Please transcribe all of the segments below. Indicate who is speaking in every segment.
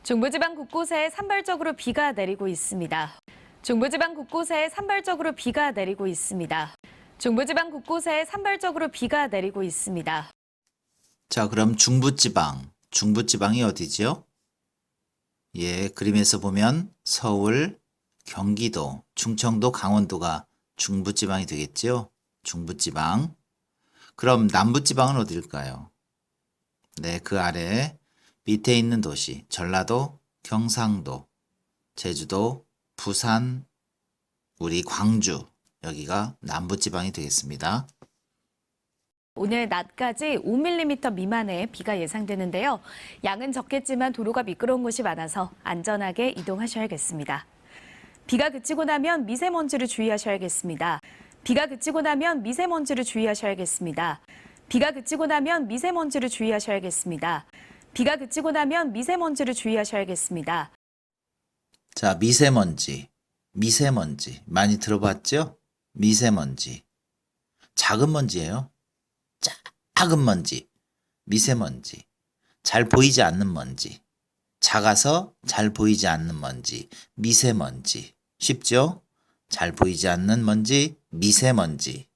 Speaker 1: 중부지방 곳곳에 산발적으로 비가 내리고 있습니다. 중부지방 곳곳에 산발적으로 비가 내리고 있습니다. 중부지방 곳곳에 산발적으로 비가 내리고 있습니다.
Speaker 2: 자, 그럼 중부지방이 어디죠? 예, 그림에서 보면 서울, 경기도, 충청도, 강원도가 중부지방이 되겠죠? 중부지방. 그럼 남부지방은 어딜까요? 네, 그 아래 밑에 있는 도시, 전라도, 경상도, 제주도, 부산, 우리 광주, 여기가 남부지방이 되겠습니다.
Speaker 1: 오늘 낮까지 5mm 미만의 비가 예상되는데요. 양은 적겠지만 도로가 미끄러운 곳이 많아서 안전하게 이동하셔야겠습니다. 비가 그치고 나면 미세먼지를 주의하셔야겠습니다. 비가 그치고 나면 미세먼지를 주의하셔야겠습니다. 비가 그치고 나면 미세먼지를 주의하셔야겠습니다. 비가 그치고 나면 미세먼지를 주의하셔야겠습니다.
Speaker 2: 자, 미세먼지 많이 들어봤죠? 미세먼지. 작은 먼지예요. 작은 먼지, 미세먼지. 잘 보이지 않는 먼지. 작아서 잘 보이지 않는 먼지, 미세먼지. 쉽죠? 잘 보이지 않는 먼지, 미세먼지.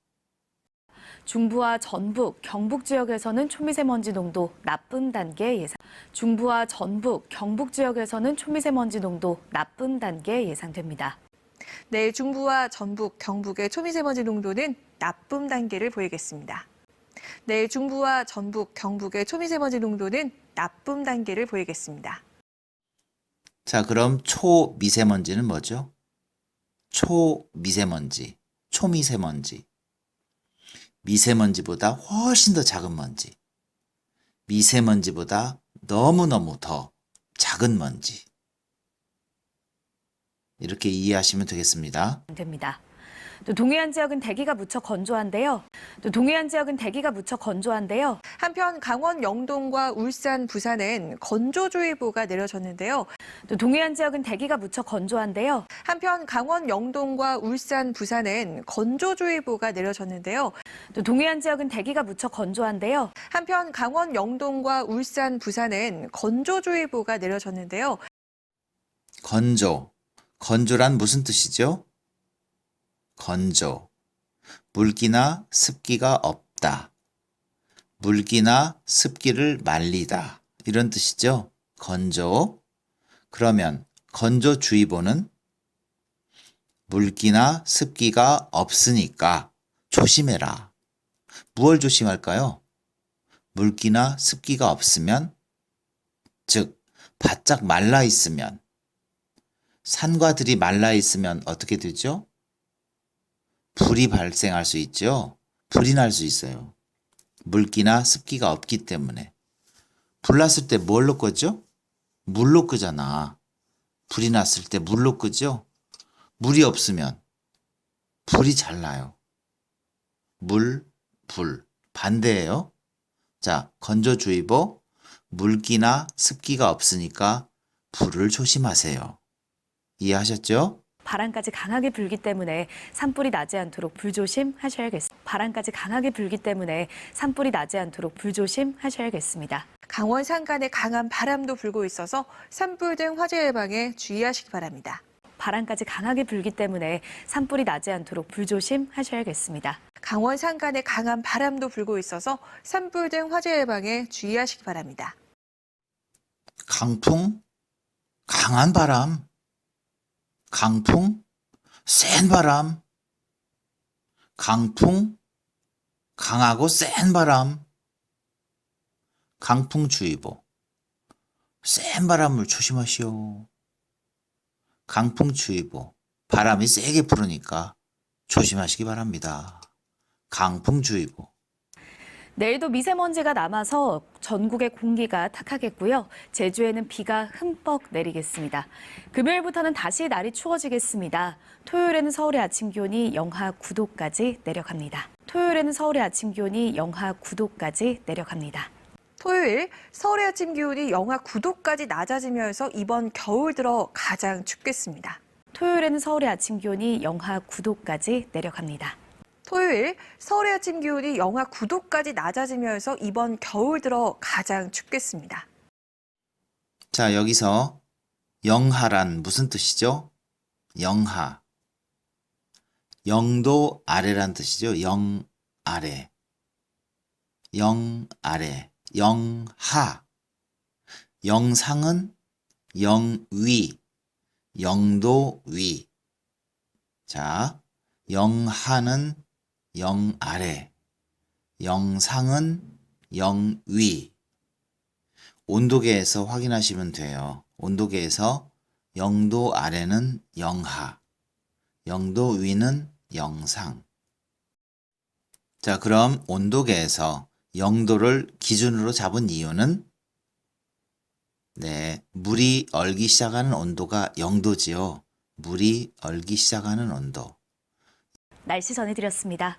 Speaker 1: 중부와 전북, 경북 지역에서는 초미세먼지 농도 나쁨 단계 예상. 중부와 전북, 경북 지역에서는 초미세먼지 농도 나쁨 단계 예상됩니다.
Speaker 3: 내일 중부와 전북, 경북의 초미세먼지 농도는 나쁨 단계를 보이겠습니다. 내일 중부와 전북, 경북의 초미세먼지 농도는 나쁨 단계를 보이겠습니다.
Speaker 2: 자, 그럼 초미세먼지는 뭐죠? 초미세먼지, 초미세먼지. 미세먼지보다 훨씬 더 작은 먼지. 미세먼지보다 너무너무 더 작은 먼지. 이렇게 이해하시면 되겠습니다.
Speaker 1: 됩니다. 또 동해안 지역은 대기가 무척 건조한데요.
Speaker 3: 한편 강원 영동과 울산, 부산엔 건조주의보가 내려졌는데요.
Speaker 1: 또 동해안 지역은 대기가 무척 건조한데요.
Speaker 3: 한편 강원 영동과 울산, 부산엔 건조주의보가 내려졌는데요.
Speaker 1: 또 동해안 지역은 대기가 무척 건조한데요.
Speaker 3: 한편 강원 영동과 울산, 부산엔 건조주의보가 내려졌는데요.
Speaker 2: 건조란 무슨 뜻이죠? 건조. 물기나 습기가 없다. 물기나 습기를 말리다. 이런 뜻이죠? 건조. 그러면 건조주의보는 물기나 습기가 없으니까 조심해라. 무엇을 조심할까요? 물기나 습기가 없으면, 즉 바짝 말라 있으면, 산과 들이 말라 있으면 어떻게 되죠? 불이 발생할 수 있죠? 불이 날 수 있어요. 물기나 습기가 없기 때문에. 불 났을 때 뭘로 끄죠? 물로 끄잖아. 불이 났을 때 물로 끄죠? 물이 없으면 불이 잘 나요. 불. 반대예요. 자, 건조주의보. 물기나 습기가 없으니까 불을 조심하세요. 이해하셨죠?
Speaker 1: 바람까지 강하게 불기 때문에 산불이 나지 않도록 불조심하셔야겠습니다.
Speaker 3: 강원 산간에 강한 바람도 불고 있어서 산불 등 화재 예방에 주의하시기 바랍니다.
Speaker 1: 바람까지 강하게 불기 때문에 산불이 나지 않도록 불조심하셔야겠습니다.
Speaker 3: 강원 산간에 강한 바람도 불고 있어서 산불 등 화재 예방에 주의하시기 바랍니다.
Speaker 2: 강풍, 강한 바람. 강풍, 센 바람. 강풍, 강하고 센 바람. 강풍주의보. 센 바람을 조심하시오. 강풍주의보. 바람이 세게 불으니까 조심하시기 바랍니다. 강풍주의보.
Speaker 1: 내일도 미세먼지가 남아서 전국의 공기가 탁하겠고요. 제주에는 비가 흠뻑 내리겠습니다. 금요일부터는 다시 날이 추워지겠습니다. 토요일에는 서울의 아침 기온이 영하 9도까지 내려갑니다. 토요일
Speaker 3: 서울의 아침 기온이 영하 9도까지 낮아지면서 이번 겨울 들어 가장 춥겠습니다.
Speaker 1: 토요일 서울의 아침 기온이 영하 9도까지
Speaker 3: 낮아지면서 이번 겨울 들어 가장 춥겠습니다.
Speaker 2: 자, 여기서 영하란 무슨 뜻이죠? 영하. 영도 아래란 뜻이죠. 영 아래. 영 아래. 영하. 영상은 영위. 영도 위. 자, 영하는 영 아래. 영상은 영위. 온도계에서 확인하시면 돼요. 온도계에서 영도 아래는 영하, 영도 위는 영상. 자, 그럼 온도계에서 영도를 기준으로 잡은 이유는 물이 얼기 시작하는 온도가 0도지요. 물이 얼기 시작하는 온도.
Speaker 1: 날씨 전해드렸습니다.